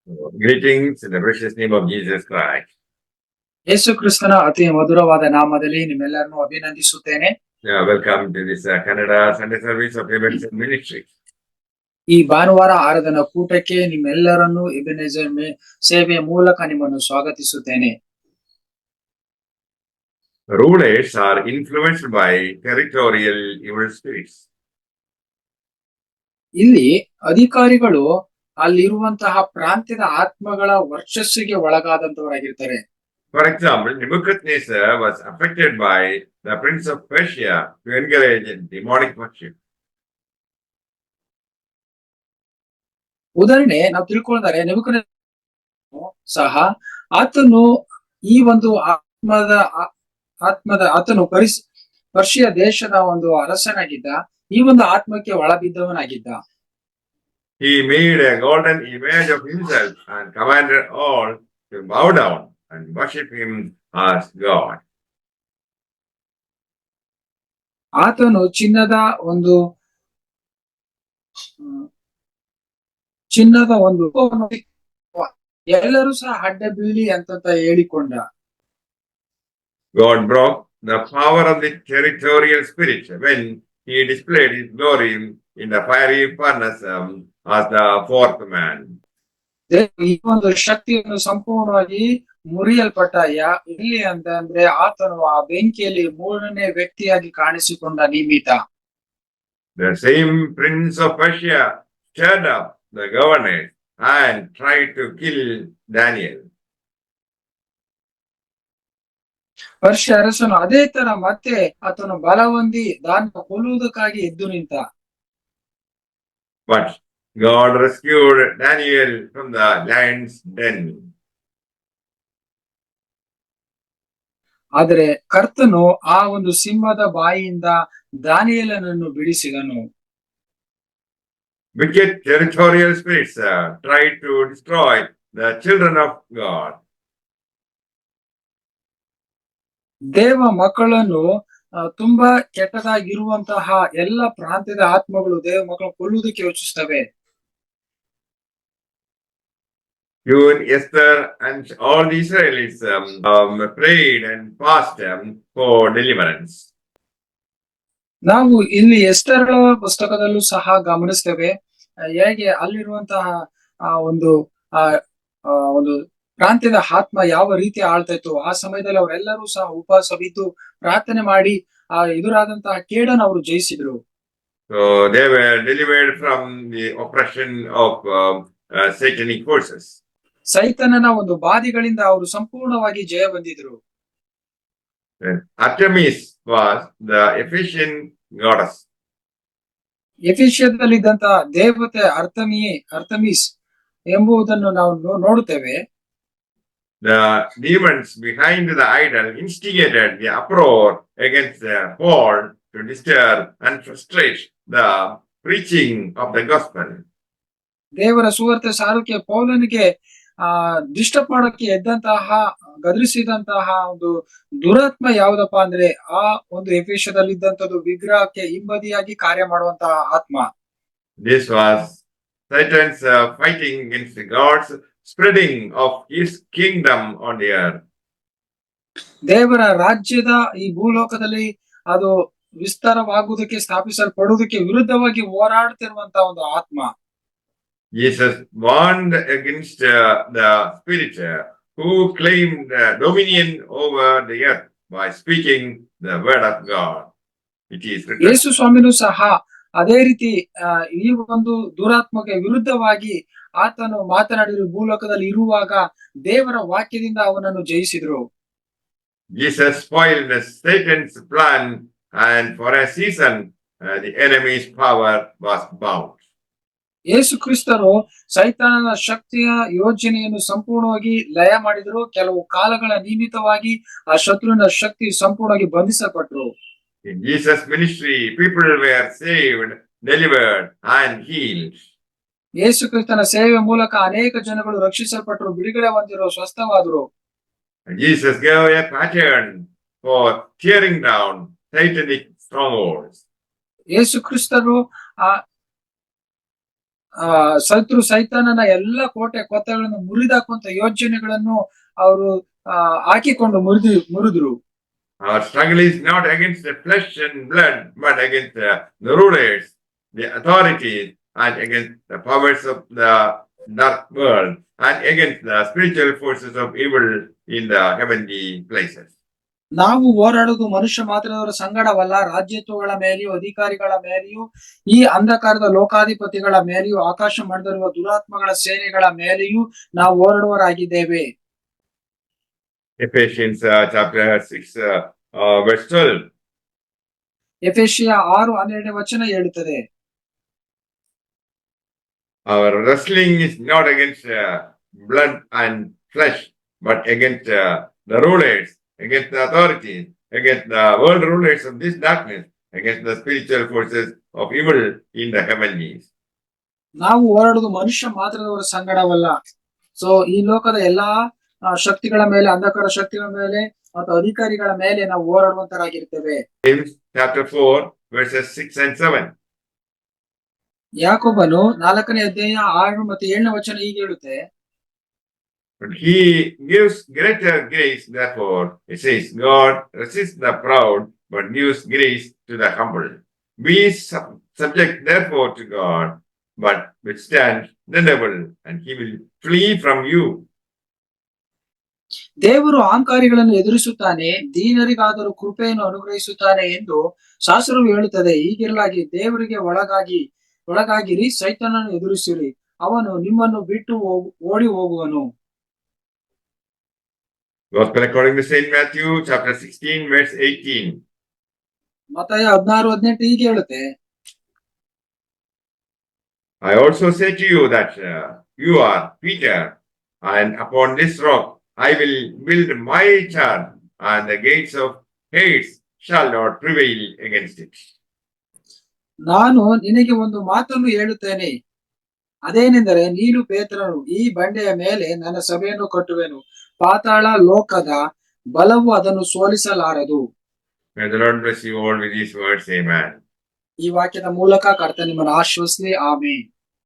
Greetings in the precious name of Jesus Christ. ಯೇಸು ಕ್ರಿಸ್ತನ ಅತಿ ಮಧುರವಾದ ನಾಮದಲ್ಲಿ ನಿಮ್ಮೆಲ್ಲರನ್ನು ಅಭಿನಂದಿಸುತ್ತೇನೆ. Welcome to this Canada Sunday service of Ebenezer Ministry. ಈ ಭಾನುವಾರ ಆರಾಧನಾ ಕೂಟಕ್ಕೆ ನಿಮ್ಮೆಲ್ಲರನ್ನು ಎಬೆನೆಜರ್ ಸೇವೆಯ ಮೂಲಕ ನಿಮ್ಮನ್ನು ಸ್ವಾಗತಿಸುತ್ತೇನೆ. Rulers are influenced by territorial evil spirits. ಇಲ್ಲಿ ಅಧಿಕಾರಿಗಳು ಅಲ್ಲಿರುವಂತಹ ಪ್ರಾಂತ್ಯದ ಆತ್ಮಗಳ ವರ್ಚಸ್ಸಿಗೆ ಒಳಗಾದಂತವರಾಗಿರ್ತಾರೆ. For example, Nebuchadnezzar was affected by the prince of Persia to encourage demonic worship. ಉದಾಹರಣೆ ನಾವು ತಿಳ್ಕೊಳ್ಳೋದಾರೆ ನೆಬೂಕದ್ನೆಚ್ಚರ್ ಸಹ ಆತನು ಈ ಒಂದು ಆತನು ಪರ್ಷಿಯ ದೇಶದ ಒಂದು ಅರಸನಾಗಿದ್ದ, ಈ ಒಂದು ಆತ್ಮಕ್ಕೆ ಒಳಬಿದ್ದವನಾಗಿದ್ದ. He made a golden image of himself and commanded all to bow down and worship him as God. ಆತನು ಚಿನ್ನದ ಒಂದು ಎಲ್ಲರೂ ಸಹ ಅಡ್ಡ ಬೀಳಿ ಅಂತ ಹೇಳಿಕೊಂಡ. God broke the power of the territorial spirit when he displayed his glory in the fiery furnace as the fourth man. ಈ ಒಂದು ಶಕ್ತಿಯನ್ನು ಸಂಪೂರ್ಣವಾಗಿ ಮುರಿಯಲ್ಪಟ್ಟ ಎಲ್ಲಿ ಅಂದ್ರೆ ಆತನು ಆ ಬೆಂಕಿಯಲ್ಲಿ ಮೂರನೇ ವ್ಯಕ್ತಿಯಾಗಿ ಕಾಣಿಸಿಕೊಂಡ ನಿಮಿತ್ತ. The same prince of Persia stirred up the governors and tried to kill Daniel. Persia ಅರಸನು ಅದೇ ತರ ಮತ್ತೆ ಆತನು ಬಲವಂದಿ ದಾನ ಕೊಲ್ಲುವುದಕ್ಕಾಗಿ ಎದ್ದು ನಿಂತ. But God rescued Daniel from the lion's den. ಆದರೆ ಕರ್ತನು ಆ ಒಂದು ಸಿಂಹದ ಬಾಯಿಯಿಂದ ದಾನಿಯೇಲನನ್ನು ಬಿಡಿಸಿದನು. Wicked territorial spirits tried to destroy the children of God. ದೇವ ಮಕ್ಕಳನ್ನು ತುಂಬಾ ಕೆಟ್ಟದಾಗಿರುವಂತಹ ಎಲ್ಲ ಪ್ರಾಂತ್ಯದ ಆತ್ಮಗಳು ದೇವ ಮಕ್ಕಳನ್ನು ಕೊಲ್ಲುವುದಕ್ಕೆ ಯೋಚಿಸ್ತವೆ. Even Esther and all the Israelis prayed and fasted for deliverance. ನಾವು ಇಲ್ಲಿ ಎಸ್ತರ್ ಪುಸ್ತಕದಲ್ಲೂ ಸಹ ಗಮನಿಸ್ತೇವೆ ಹೇಗೆ ಅಲ್ಲಿರುವಂತಹ ಒಂದು ಪ್ರಾಂತ್ಯದ ಆತ್ಮ ಯಾವ ರೀತಿ ಆಳ್ತಾ ಇತ್ತು. ಆ ಸಮಯದಲ್ಲಿ ಅವರೆಲ್ಲರೂ ಸಹ ಉಪವಾಸ ಬಿದ್ದು ಪ್ರಾರ್ಥನೆ ಮಾಡಿ ಆ ಎದುರಾದಂತಹ ಕೇಡನ್ನು ಅವರು ಜಯಿಸಿದ್ರು. So they were delivered from the oppression of satanic forces. ಸೈತಾನನ ಒಂದು ಬಾಧೆಗಳಿಂದ ಅವರು ಸಂಪೂರ್ಣವಾಗಿ ಜಯ ಬಂದಿದ್ರು. Artemis was the Ephesian goddess. ಎಫಿಷಿಯದಲ್ಲಿದ್ದಂತಹ ದೇವತೆ ಅರ್ತಮಿಸ್ ಎಂಬುದನ್ನು ನಾವು ನೋಡುತ್ತೇವೆ. The demons behind the idol instigated the uproar against Paul to disturb and frustrate the preaching of the gospel. ದೇವರ ಸುವಾರ್ತೆ ಸಾರುಕೆ ಪೌಲನಿಗೆ ಡಿಸ್ಟರ್ಬ್ ಮಾಡೋಕೆ ಗದರಿಸಿದಂತಹ ಒಂದು ದುರಾತ್ಮ ಯಾವುದಪ್ಪ ಅಂದ್ರೆ ಆ ಒಂದು ಎಫೆಸದಲ್ಲಿ ಇದ್ದಂತದ್ದು ವಿಗ್ರಹಕ್ಕೆ ಹಿಂಬದಿಯಾಗಿ ಕಾರ್ಯ ಮಾಡುವಂತಹ ಆತ್ಮ. This was Satan's fighting against God's spreading of his kingdom on the earth. ದೇವರ ರಾಜ್ಯದ ಈ ಭೂಲೋಕದಲ್ಲಿ ಅದು ವಿಸ್ತಾರವಾಗುವುದಕ್ಕೆ ಸ್ಥಾಪಿಸಲ್ಪಡುವುದಕ್ಕೆ ವಿರುದ್ಧವಾಗಿ ಹೋರಾಡ್ತಿರುವಂತಹ ಒಂದು ಆತ್ಮ. Jesus warned against the spirit who claimed dominion over the earth by speaking the word of God. It is written. ಯೇಸು ಸ್ವಾಮಿನೂ ಸಹ ಅದೇ ರೀತಿ ಈ ಒಂದು ದುರಾತ್ಮಗೆ ವಿರುದ್ಧವಾಗಿ ಆತನು ಮಾತನಾಡಿದ್ರು. ಭೂಲೋಕದಲ್ಲಿ ಇರುವಾಗ ದೇವರ ವಾಕ್ಯದಿಂದ ಅವನನ್ನು ಜಯಿಸಿದ್ರು. Jesus spoiled Satan's plan, and for a season the enemy's power was bound. ಯೇಸು ಕ್ರಿಸ್ತರು ಸೈತಾನನ ಶಕ್ತಿಯ ಯೋಜನೆಯನ್ನು ಸಂಪೂರ್ಣವಾಗಿ ಲಯ ಮಾಡಿದ್ರು. ಕೆಲವು ಕಾಲಗಳ ನಿಮಿತ್ತವಾಗಿ ಆ ಶತ್ರುವಿನ ಶಕ್ತಿ ಸಂಪೂರ್ಣವಾಗಿ ಬಂಧಿಸಲ್ಪಟ್ರು. In Jesus' ministry, people were saved, delivered, and healed. ಯೇಸು ಕ್ರಿಸ್ತನ ಸೇವೆಯ ಮೂಲಕ ಅನೇಕ ಜನಗಳು ರಕ್ಷಿಸಲ್ಪಟ್ಟರು, ಬಿಡುಗಡೆ ಹೊಂದಿರು, ಸ್ವಸ್ಥವಾದರು. Jesus gave a pattern for tearing down satanic strongholds. ಯೇಸು ಕ್ರಿಸ್ತರು ಸೈತಾನನ ಎಲ್ಲ ಕೋಟೆ ಕೊತ್ತಗಳನ್ನು ಮುರಿದಾಕುವಂತ ಯೋಜನೆಗಳನ್ನು ಅವರು ಹಾಕಿಕೊಂಡು ಮುರಿದ್ರು. Our struggle is not against the flesh and blood, but against the rulers, the authorities, and against the powers of the dark world, and against the spiritual forces of evil in the heavenly places. ನಾವು ಹೋರಾಡುವುದು ಮನುಷ್ಯ ಮಾತ್ರದವರ ಸಂಗಡವಲ್ಲ, ರಾಜ್ಯತ್ವಗಳ ಮೇಲೆಯೂ ಅಧಿಕಾರಿಗಳ ಮೇಲೆಯೂ ಈ ಅಂಧಕಾರದ ಲೋಕಾಧಿಪತಿಗಳ ಮೇಲೆಯೂ ಆಕಾಶ ಮಂಡಲಿರುವ ದುರಾತ್ಮಗಳ ಸೇನೆಗಳ ಮೇಲೆಯೂ ನಾವು ಹೋರಾಡುವರಾಗಿದ್ದೇವೆ. Ephesians chapter 6 verse 12. ಎಫೆಸಿಯ 6:12 ಹೇಳುತ್ತದೆ, Our wrestling is not against blood and flesh, but against the rulers, against the authorities, against the world rulers of this darkness, against the spiritual forces of evil in the heavenlies. ನಾವು ಹೋರಾಡುವುದು ಮನುಷ್ಯ ಮಾತ್ರದವರ ಸಂಗಡವಲ್ಲ. So ಈ ಲೋಕದ ಎಲ್ಲಾ ಶಕ್ತಿಗಳ ಮೇಲೆ, ಅಂಧಕಾರ ಶಕ್ತಿಗಳ ಮೇಲೆ ಮತ್ತು ಅಧಿಕಾರಿಗಳ ಮೇಲೆ ನಾವು ಹೋರಾಡುವಂತರಾಗಿರ್ತೇವೆ. James chapter 4 verses 6 and 7. ಯಾಕೋಬನು 4ನೇ ಅಧ್ಯಾಯ 6 ಮತ್ತು 7 ಹೀಗೆ ಹೇಳುತ್ತೆ, But he gives greater grace, therefore, it says, God resists the proud, but gives grace to the humble. Be subject, therefore, to God, but withstand the devil, and he will flee from you. ದೇವರು ಅಹಂಕಾರಿಗಳನ್ನು ಎದುರಿಸುತ್ತಾನೆ, ದೀನರಿಗಾದರೂ ಕೃಪೆಯನ್ನು ಅನುಗ್ರಹಿಸುತ್ತಾನೆ ಎಂದು ಶಾಸ್ತ್ರವು ಹೇಳುತ್ತದೆ. ಹೀಗಿರಲಾಗಿ ದೇವರಿಗೆ ಒಳಗಾಗಿರಿ, ಸೈತಾನನನ್ನು ಎದುರಿಸಿರಿ, ಅವನು ನಿಮ್ಮನ್ನು ಬಿಟ್ಟು ಓಡಿ ಹೋಗುವನು. Gospel according to Saint Matthew chapter 16 verse 18. ಮತ್ತಾಯ 16:18 ಹೀಗೆ ಹೇಳುತ್ತೆ, I also say to you that you are Peter, and upon this rock I will build my church, and the gates of Hades shall not prevail against it. ನಾನು ನಿನಗೆ ಒಂದು ಮಾತನ್ನು ಹೇಳುತ್ತೇನೆ, ಅದೇನೆಂದರೆ ನೀನು ಪೇತ್ರನು, ಈ ಬಂಡೆಯ ಮೇಲೆ ನನ್ನ ಸಭೆಯನ್ನು ಕಟ್ಟುವೆನು, ಪಾತಾಳ ಲೋಕದ ಬಲವು ಅದನ್ನು ಸೋಲಿಸಲಾರದು. May the Lord bless you all with these words. Amen. ಈ ವಾಕ್ಯದ ಮೂಲಕ ಕರ್ತನು ನಿಮ್ಮನ್ನು ಆಶೀರ್ವದಿಸಲಿ. ಆಮೆನ್.